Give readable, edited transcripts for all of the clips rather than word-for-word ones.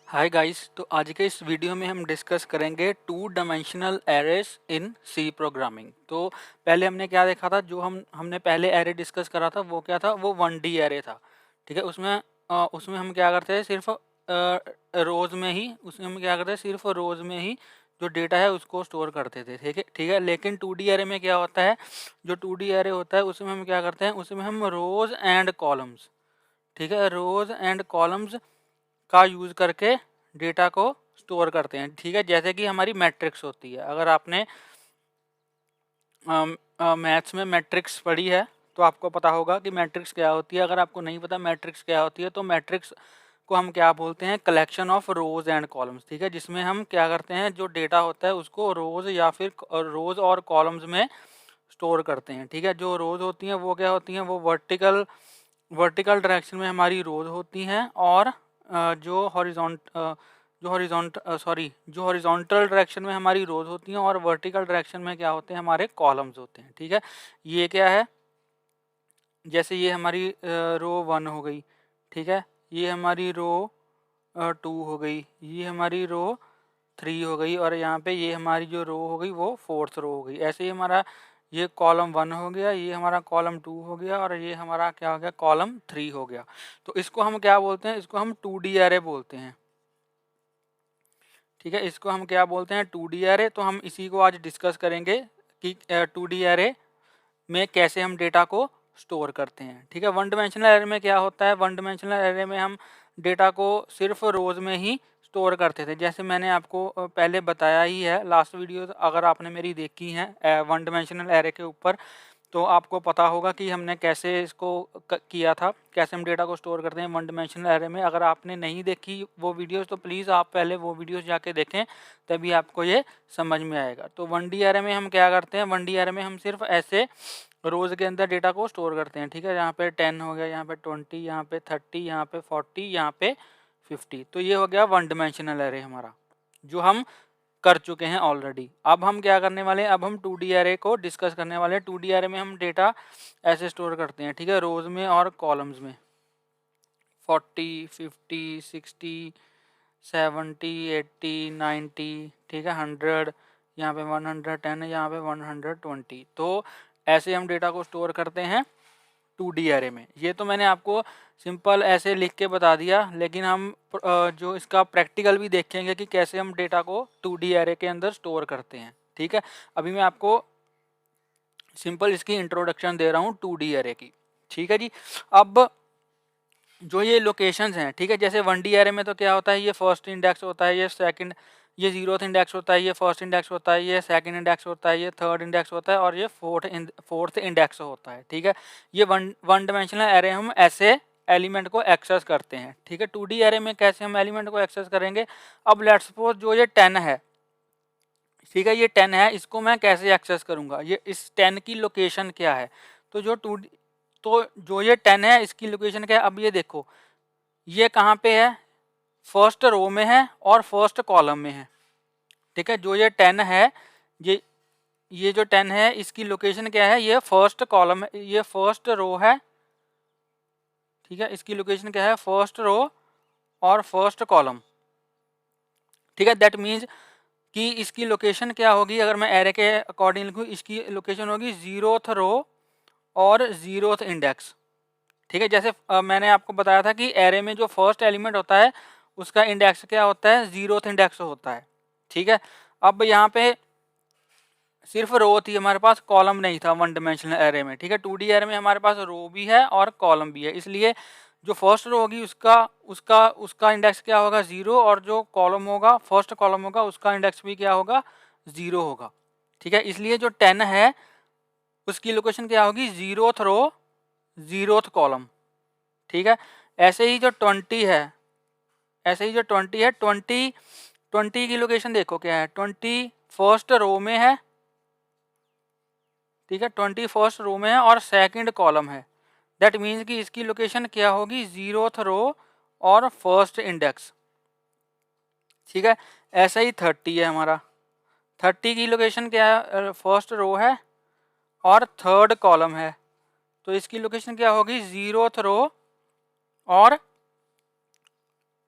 Hi guys, तो आज के इस वीडियो में हम डिस्कस करेंगे टू डायमेंशनल एरेस इन सी प्रोग्रामिंग। तो पहले हमने क्या देखा था, जो हमने पहले एरे डिस्कस करा था वो क्या था, वो 1D एरे था। ठीक है, उसमें हम क्या करते हैं, सिर्फ रोज में ही उसमें हम क्या करते हैं, सिर्फ रोज में ही जो डेटा है उसको स्टोर करते थे। ठीक है, लेकिन 2D एरे में क्या होता है, जो 2D एरे होता है उसमें हम क्या करते हैं, उसमें हम रोज एंड कॉलम्स, ठीक है, रोज एंड कॉलम्स का यूज़ करके डेटा को स्टोर करते हैं। ठीक है, जैसे कि हमारी मैट्रिक्स होती है। अगर आपने मैथ्स में मैट्रिक्स पढ़ी है तो आपको पता होगा कि मैट्रिक्स क्या होती है। अगर आपको नहीं पता मैट्रिक्स क्या होती है, तो मैट्रिक्स को हम क्या बोलते हैं, collection of rose and columns. ठीक है, जिसमें हम क्या करते हैं, जो डेटा होता है उसको रोज या फिर रोज और कॉलम्स में स्टोर करते हैं। ठीक है, जो रोज होती हैं वो क्या होती हैं, वो वर्टिकल डायरेक्शन में हमारी रोज होती हैं, और जो हॉरिजॉन्टल डायरेक्शन में हमारी रोज होती हैं, और वर्टिकल डायरेक्शन में क्या होते हैं, हमारे कॉलम्स होते हैं। ठीक है, ये क्या है, जैसे ये हमारी रो 1 हो गई। ठीक है, ये हमारी रो 2 हो गई, ये हमारी रो 3 हो गई, और यहाँ पे ये हमारी जो रो हो गई वो 4th रो हो गई। ऐसे ही हमारा ये कॉलम 1 हो गया, ये हमारा कॉलम 2 हो गया, और ये हमारा क्या हो गया, कॉलम 3 हो गया। तो इसको हम क्या बोलते हैं, इसको हम 2D एरे बोलते हैं। ठीक है, इसको हम क्या बोलते हैं, 2D एरे। तो हम इसी को आज डिस्कस करेंगे कि 2D एरे में कैसे हम डेटा को स्टोर करते हैं। ठीक है, वन डिमेंशनल एरे में क्या होता है, वन डिमेंशनल एरे में हम डेटा को सिर्फ रोज में ही स्टोर करते थे। जैसे मैंने आपको पहले बताया ही है, लास्ट वीडियो अगर आपने मेरी देखी है वन डिमेंशनल एरे के ऊपर, तो आपको पता होगा कि हमने कैसे इसको किया था, कैसे हम डेटा को स्टोर करते हैं वन डिमेंशनल एरे में। अगर आपने नहीं देखी वो वीडियोस तो प्लीज़ आप पहले वो वीडियोस जाके देखें, तभी आपको ये समझ में आएगा। तो 1D एरे में हम क्या करते हैं, 1D एरे में हम सिर्फ ऐसे रोज़ के अंदर डेटा को स्टोर करते हैं। ठीक है, यहाँ पे 10 हो गया, यहाँ पे 20, यहाँ पे 30, यहाँ पे 40, यहाँ पे 50। तो ये हो गया वन डिमेंशनल एरे हमारा, जो हम कर चुके हैं ऑलरेडी। अब हम क्या करने वाले हैं, अब हम 2D एरे को डिस्कस करने वाले हैं। 2D एरे में हम डेटा ऐसे स्टोर करते हैं, ठीक है, रोज में और कॉलम्स में, 40, 50, 60, 70, 80, 90, ठीक है, 100, यहाँ पे 110 है, यहाँ पे 120। तो ऐसे हम डेटा को स्टोर करते हैं 2D एरे में। ये तो मैंने आपको सिंपल ऐसे लिख के बता दिया, लेकिन हम जो इसका प्रैक्टिकल भी देखेंगे कि कैसे हम डेटा को 2D एरे के अंदर स्टोर करते हैं। ठीक है, अभी मैं आपको सिंपल इसकी इंट्रोडक्शन दे रहा हूँ 2D एरे की। ठीक है जी, अब जो ये लोकेशंस हैं, ठीक है, जैसे 1D एरे में तो क्या होता है, ये फर्स्ट इंडेक्स होता है, ये सेकंड, ये 0th इंडेक्स होता है, ये फर्स्ट इंडेक्स होता है, ये सेकंड इंडेक्स होता है, ये थर्ड इंडेक्स होता है, और ये फोर्थ इंडेक्स होता है। ठीक है, ये वन डिमेंशनल एरे हम ऐसे एलिमेंट को एक्सेस करते हैं। ठीक है, 2D एरे में कैसे हम एलिमेंट को एक्सेस करेंगे, अब लेट्स सपोज जो ये 10 है, ठीक है, ये 10 है, इसको मैं कैसे एक्सेस करूंगा, ये इस 10 की लोकेशन क्या है, तो जो ये 10 है इसकी लोकेशन क्या है। अब ये देखो, ये कहाँ पे है, फर्स्ट रो में है और फर्स्ट कॉलम में है। ठीक है, जो ये 10 है, ये जो 10 है इसकी लोकेशन क्या है, ये फर्स्ट कॉलम है, ये फर्स्ट रो है। ठीक है, इसकी लोकेशन क्या है, फर्स्ट रो और फर्स्ट कॉलम। ठीक है, दैट मीन्स कि इसकी लोकेशन क्या होगी, अगर मैं एरे के अकॉर्डिंग लिखूँ, इसकी लोकेशन होगी 0th रो और 0th इंडेक्स। ठीक है, जैसे मैंने आपको बताया था कि एरे में जो फर्स्ट एलिमेंट होता है उसका इंडेक्स क्या होता है, 0th इंडेक्स होता है। ठीक है, अब यहाँ पे सिर्फ रो थी हमारे पास, कॉलम नहीं था वन डिमेंशनल एरे में। ठीक है, 2D एरे में हमारे पास रो भी है और कॉलम भी है, इसलिए जो फर्स्ट रो होगी उसका उसका उसका इंडेक्स क्या होगा, 0, और जो कॉलम होगा, फर्स्ट कॉलम होगा, उसका इंडेक्स भी क्या होगा, 0 होगा। ठीक है, इसलिए जो 10 है उसकी लोकेशन क्या होगी, 0th रो 0th कॉलम। ठीक है, ऐसे ही जो 20 है, ऐसे ही जो 20 है, 20 की लोकेशन देखो क्या है, 20 फर्स्ट रो में है। ठीक है, 21st रो में है और सेकंड कॉलम है, दैट मीन्स कि इसकी लोकेशन क्या होगी, 0th रो और फर्स्ट इंडेक्स। ठीक है, ऐसा ही 30 है हमारा, 30 की लोकेशन क्या है, फर्स्ट रो है और थर्ड कॉलम है, तो इसकी लोकेशन क्या होगी, 0th रो और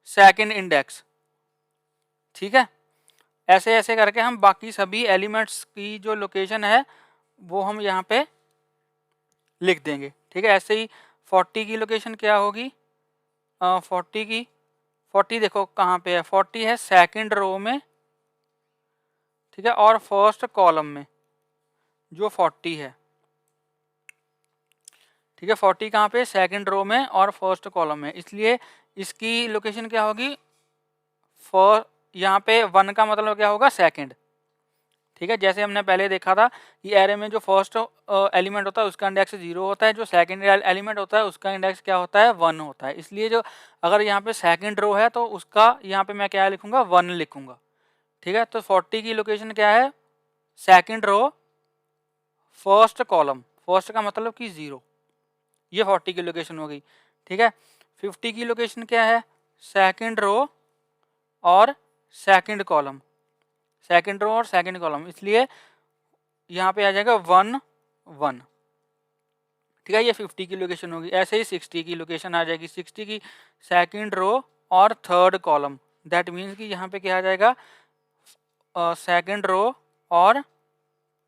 सेकंड इंडेक्स। ठीक है। ऐसे ऐसे करके हम बाकी सभी एलिमेंट्स की जो लोकेशन है वो हम यहाँ पे लिख देंगे। ठीक है, ऐसे ही 40 की लोकेशन क्या होगी, 40 देखो कहाँ पे है, 40 है सेकंड रो में, ठीक है, और फर्स्ट कॉलम में जो 40 है। ठीक है, 40 कहाँ पे, सेकंड रो में और फर्स्ट कॉलम में, इसलिए इसकी लोकेशन क्या होगी, यहाँ पे 1 का मतलब क्या होगा, सेकंड। ठीक है, जैसे हमने पहले देखा था कि एरे में जो फर्स्ट एलिमेंट होता है उसका इंडेक्स 0 होता है, जो सेकंड एलिमेंट होता है उसका इंडेक्स क्या होता है, 1 होता है। इसलिए जो अगर यहाँ पे सेकंड रो है तो उसका यहाँ पे मैं क्या लिखूंगा, 1 लिखूंगा। ठीक है, तो 40 की लोकेशन क्या है, second row first column, first का मतलब कि 0, ये 40 की लोकेशन हो गई। ठीक है, 50 की लोकेशन क्या है, सेकंड रो और सेकंड कॉलम, सेकंड रो और सेकंड कॉलम, इसलिए यहाँ पे आ जाएगा 1 1। ठीक है, ये 50 की लोकेशन होगी। ऐसे ही 60 की लोकेशन आ जाएगी, 60 की सेकंड रो और थर्ड कॉलम, दैट मीन्स कि यहाँ पे क्या आ जाएगा, सेकंड रो और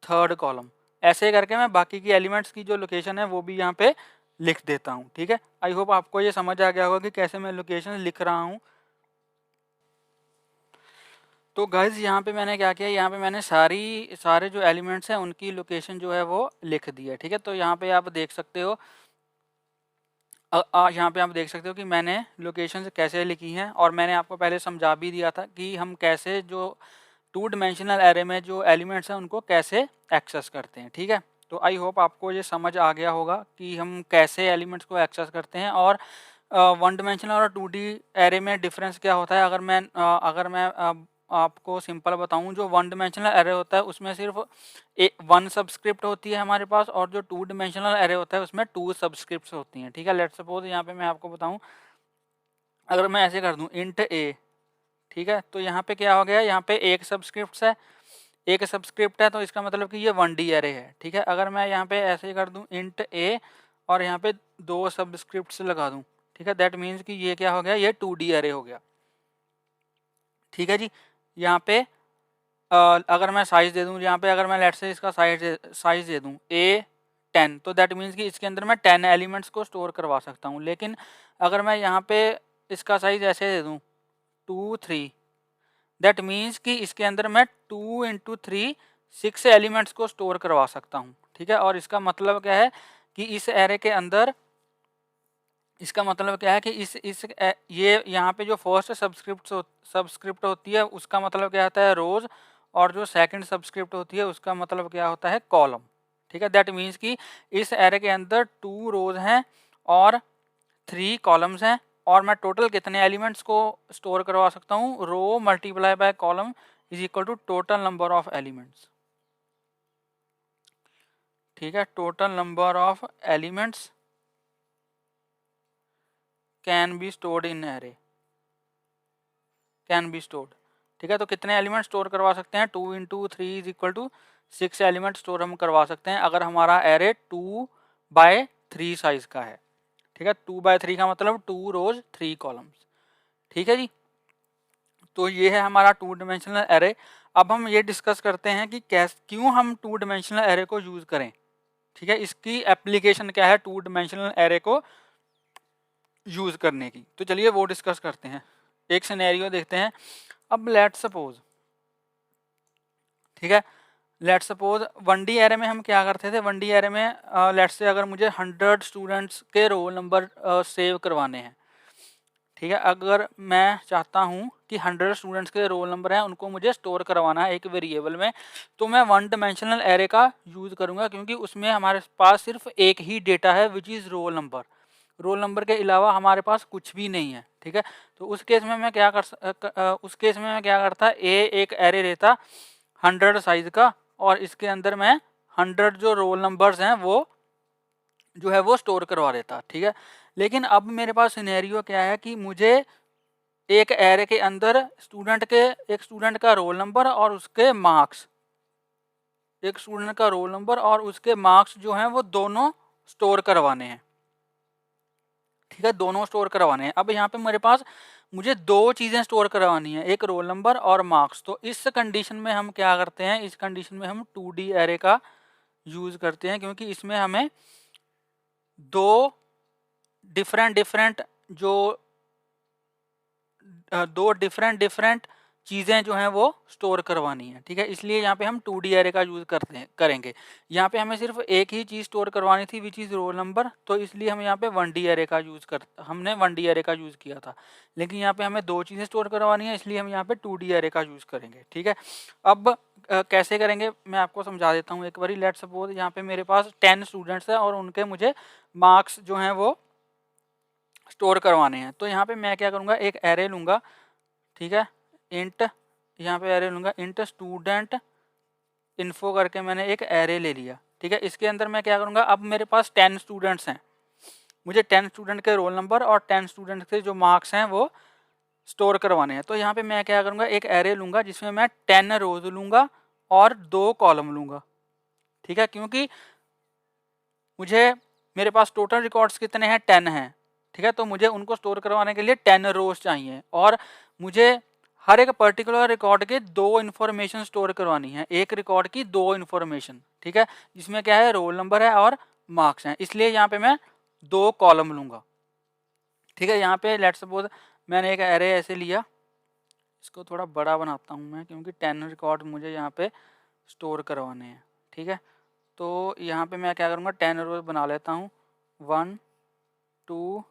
थर्ड कॉलम। ऐसे करके मैं बाकी की एलिमेंट्स की जो लोकेशन है वो भी यहाँ पे लिख देता हूँ। ठीक है, आई होप आपको ये समझ आ गया होगा कि कैसे मैं लोकेशन लिख रहा हूँ। तो गाइज यहाँ पे मैंने क्या किया, यहाँ पे मैंने सारे जो एलिमेंट्स हैं उनकी लोकेशन जो है वो लिख दी है। ठीक है, तो यहाँ पे आप देख सकते हो, यहाँ पे आप देख सकते हो कि मैंने लोकेशन कैसे लिखी हैं, और मैंने आपको पहले समझा भी दिया था कि हम कैसे जो 2 डायमेंशनल एरे में जो एलिमेंट्स हैं उनको कैसे एक्सेस करते हैं। ठीक है, तो आई होप आपको ये समझ आ गया होगा कि हम कैसे एलिमेंट्स को एक्सेस करते हैं, और 1 डायमेंशनल और 2D एरे में डिफरेंस क्या होता है। अगर मैं आपको सिंपल बताऊं, जो 1 डायमेंशनल एरे होता है उसमें सिर्फ 1 सबस्क्रिप्ट होती है हमारे पास, और जो 2 डायमेंशनल एरे होता है उसमें 2 सबस्क्रिप्ट्स होती हैं। ठीक है, लेट्स सपोज यहाँ पे मैं आपको बताऊं, अगर मैं ऐसे कर दूं इंट ए, ठीक है, तो यहाँ पे क्या हो गया, यहाँ पे एक सबस्क्रिप्ट है, एक सबस्क्रिप्ट है, तो इसका मतलब कि ये 1D एरे है। ठीक है, अगर मैं यहाँ पे ऐसे कर दूं इंट ए और यहाँ पे 2 सबस्क्रिप्ट्स लगा दूं, ठीक है, दैट मीन्स कि ये क्या हो गया, ये 2D एरे हो गया। ठीक है जी, यहाँ पे अगर मैं साइज दे दूं, यहाँ पे अगर मैं लेट से इसका साइज दे दूं A10, तो दैट मीन्स कि इसके अंदर मैं 10 एलिमेंट्स को स्टोर करवा सकता हूँ। लेकिन अगर मैं यहाँ पे इसका साइज ऐसे दे दूं 2 3, दैट मीन्स कि इसके अंदर मैं 2 × 3 6 एलिमेंट्स को स्टोर करवा सकता हूँ। ठीक है, और इसका मतलब क्या है कि इस एरे के अंदर, इसका मतलब क्या है कि ये यहाँ पे जो फर्स्ट सब्सक्रिप्ट होती है उसका मतलब क्या होता है, रोज, और जो सेकंड सब्सक्रिप्ट होती है उसका मतलब क्या होता है, कॉलम। ठीक है, दैट मीन्स कि इस एरे के अंदर 2 रोज हैं और 3 कॉलम्स हैं, और मैं टोटल कितने एलिमेंट्स को स्टोर करवा सकता हूँ, row multiply by column is equal to total number of elements. ठीक है, total number of elements can be stored in array, can be stored. ठीक है, तो कितने एलिमेंट स्टोर करवा सकते हैं, 2 × 3 is equal to 6 element store हम करवा सकते हैं अगर हमारा एरे 2/3 साइज का है। ठीक है, 2/3 का मतलब 2 रोज 3 कॉलम्स। ठीक है जी, तो ये है हमारा 2 डायमेंशनल एरे। अब हम ये डिस्कस करते हैं कि क्यों हम 2 डायमेंशनल एरे को यूज करें। ठीक है, इसकी एप्लीकेशन क्या है 2 डायमेंशनल एरे को यूज करने की, तो चलिए वो डिस्कस करते हैं। एक सिनेरियो देखते हैं। अब लेट सपोज, ठीक है, लेट सपोज 1D एरे में हम क्या करते थे, 1D एरे में लेट से अगर मुझे 100 स्टूडेंट्स के रोल नंबर सेव करवाने हैं। ठीक है, अगर मैं चाहता हूँ कि 100 स्टूडेंट्स के रोल नंबर हैं उनको मुझे स्टोर करवाना है एक वेरिएबल में, तो मैं 1 डायमेंशनल एरे का यूज़ करूँगा, क्योंकि उसमें हमारे पास सिर्फ एक ही डेटा है which is roll number. Roll number के अलावा हमारे पास कुछ भी नहीं है। ठीक है, तो उस केस में मैं क्या करता, एक एरे लेता 100 साइज का, और इसके अंदर मैं 100 जो रोल नंबर्स हैं वो जो है वो स्टोर करवा देता। ठीक है, लेकिन अब मेरे पास सिनेरियो क्या है कि मुझे एक एरे के अंदर एक स्टूडेंट का रोल नंबर और उसके मार्क्स, एक स्टूडेंट का रोल नंबर और उसके मार्क्स जो हैं वो दोनों स्टोर करवाने हैं। ठीक है, दोनों स्टोर करवाने हैं। अब यहाँ पे मेरे पास मुझे दो चीज़ें स्टोर करवानी है, एक रोल नंबर और मार्क्स। तो इस कंडीशन में हम क्या करते हैं, इस कंडीशन में हम 2D एरे का यूज़ करते हैं, क्योंकि इसमें हमें दो डिफरेंट डिफरेंट चीज़ें जो हैं वो स्टोर करवानी है, ठीक है। इसलिए यहाँ पे हम 2D एरे का यूज़ करेंगे। यहाँ पे हमें सिर्फ एक ही चीज़ स्टोर करवानी थी, विच इज़ रोल नंबर, तो इसलिए हम यहाँ पे 1D एरे का हमने 1D एरे का यूज़ किया था। लेकिन यहाँ पे हमें दो चीज़ें स्टोर करवानी है, इसलिए हम यहाँ पे 2D एरे का यूज़ करेंगे, ठीक है। अब कैसे करेंगे मैं आपको समझा देता हूँ एक बारी। लेट सपोज यहाँ पे मेरे पास 10 स्टूडेंट्स हैं और उनके मुझे मार्क्स जो हैं वो स्टोर करवाने हैं। तो यहाँ पे मैं क्या करूँगा, एक एरे लूँगा, ठीक है, इंट, यहाँ पे एरे लूँगा इंट स्टूडेंट इन्फो करके मैंने एक एरे ले लिया, ठीक है। इसके अंदर मैं क्या करूँगा, अब मेरे पास 10 स्टूडेंट्स हैं, मुझे 10 स्टूडेंट के रोल नंबर और 10 स्टूडेंट के जो मार्क्स हैं वो स्टोर करवाने हैं। तो यहाँ पे मैं क्या करूँगा, एक एरे लूँगा जिसमें मैं 10 रोज लूँगा और 2 कॉलम लूँगा, ठीक है। क्योंकि मुझे, मेरे पास टोटल रिकॉर्ड्स कितने हैं, 10 हैं, ठीक है। तो मुझे उनको स्टोर करवाने के लिए 10 रोज चाहिए और मुझे हर एक पर्टिकुलर रिकॉर्ड के 2 इन्फॉर्मेशन स्टोर करवानी है, एक रिकॉर्ड की 2 इन्फॉर्मेशन, ठीक है, जिसमें क्या है, रोल नंबर है और मार्क्स हैं। इसलिए यहाँ पे मैं 2 कॉलम लूँगा, ठीक है। यहाँ पे लेट्स सपोज मैंने एक एरे ऐसे लिया, इसको थोड़ा बड़ा बनाता हूँ मैं, क्योंकि 10 रिकॉर्ड मुझे यहाँ पे स्टोर करवाने हैं, ठीक है। तो यहाँ पे मैं क्या करूँगा, 10 रोज बना लेता हूँ, 1 2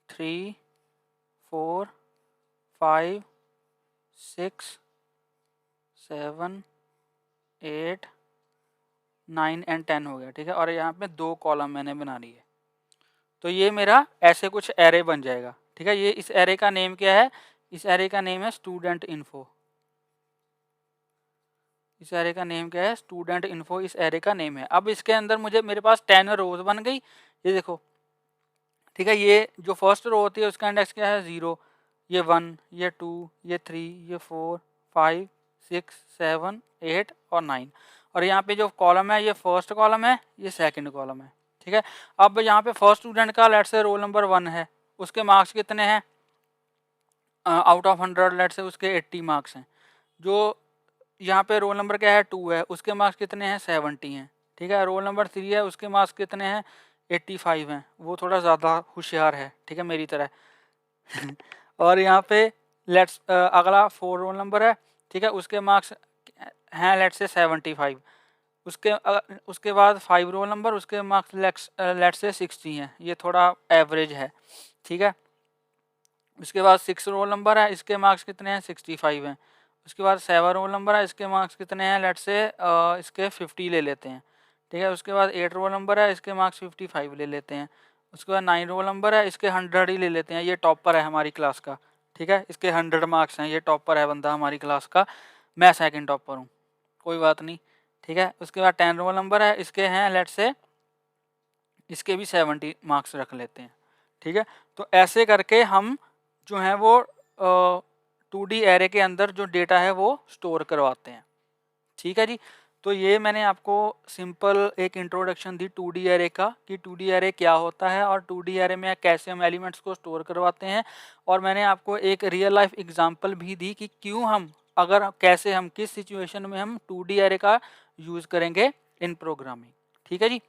3 4 5 6 7 8 9 एंड 10 हो गया, ठीक है। और यहाँ पे 2 कॉलम मैंने बना लिए। तो ये मेरा ऐसे कुछ एरे बन जाएगा, ठीक है। ये इस एरे का नेम क्या है, इस एरे का नेम है स्टूडेंट इन्फो। इस एरे का नेम क्या है, स्टूडेंट इन्फो, इस एरे का नेम है। अब इसके अंदर मेरे पास 10 रोज बन गई, ये देखो, ठीक है। ये जो फर्स्ट रो होती है उसका इंडेक्स क्या है, 0, ये 1, ये 2, ये 3, ये 4 5 6 7 8 और 9। और यहाँ पे जो कॉलम है, ये फर्स्ट कॉलम है, ये सेकंड कॉलम है, ठीक है। अब यहाँ पे फर्स्ट स्टूडेंट का लेट्स से रोल नंबर 1 है, उसके मार्क्स कितने हैं, आउट ऑफ 100 लेट्स से उसके 80 मार्क्स हैं। जो यहाँ पे रोल नंबर क्या है, 2 है, उसके मार्क्स कितने हैं, 70 हैं, ठीक है। रोल नंबर 3 है, उसके मार्क्स कितने हैं, 85 हैं, वो थोड़ा ज़्यादा होशियार है, ठीक है, मेरी तरह। और यहाँ पे अगला 4 रोल नंबर है, ठीक है, उसके मार्क्स हैं लेट्स से 75। उसके बाद 5 रोल नंबर, उसके मार्क्स लेट्स से 60 हैं, ये थोड़ा एवरेज है, ठीक है। उसके बाद 6 रोल नंबर है, इसके मार्क्स कितने हैं, 65 हैं। उसके बाद 7 रोल नंबर है, इसके मार्क्स कितने हैं, लेट्स से इसके 50 ले लेते हैं, ठीक है। उसके बाद 8 रोल नंबर है, इसके मार्क्स 55 ले लेते हैं। उसके बाद 9 रोल नंबर है, इसके 100 ही ले लेते हैं, ये टॉपर है हमारी क्लास का, ठीक है, इसके 100 मार्क्स हैं, ये टॉपर है बंदा हमारी क्लास का, मैं सेकंड टॉपर हूँ, कोई बात नहीं, ठीक है। उसके बाद 10 रोल नंबर है, इसके हैं लेट्स से, इसके भी 70 मार्क्स रख लेते हैं, ठीक है। तो ऐसे करके हम जो है वो 2D एरे के अंदर जो डेटा है वो स्टोर करवाते हैं, ठीक है जी। तो ये मैंने आपको सिंपल एक इंट्रोडक्शन दी 2D एरे का, कि 2D एरे क्या होता है और 2D एरे में कैसे हम एलिमेंट्स को स्टोर करवाते हैं। और मैंने आपको एक रियल लाइफ एग्जांपल भी दी कि क्यों हम, कैसे हम, किस सिचुएशन में हम 2D एरे का यूज़ करेंगे इन प्रोग्रामिंग, ठीक है जी।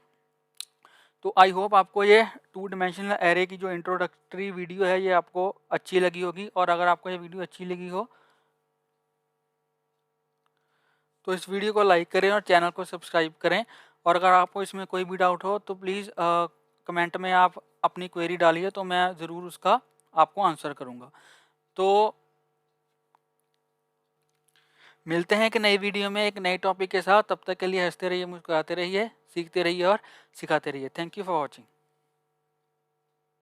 तो आई होप आपको ये 2 डिमेंशनल एरे की जो इंट्रोडक्टरी वीडियो है ये आपको अच्छी लगी होगी। और अगर आपको ये वीडियो अच्छी लगी हो तो इस वीडियो को लाइक करें और चैनल को सब्सक्राइब करें। और अगर आपको इसमें कोई भी डाउट हो तो प्लीज़ कमेंट में आप अपनी क्वेरी डालिए, तो मैं ज़रूर उसका आपको आंसर करूँगा। तो मिलते हैं एक नई वीडियो में एक नए टॉपिक के साथ। तब तक के लिए हंसते रहिए, मुस्कुराते रहिए, सीखते रहिए और सिखाते रहिए। Thank you for watching.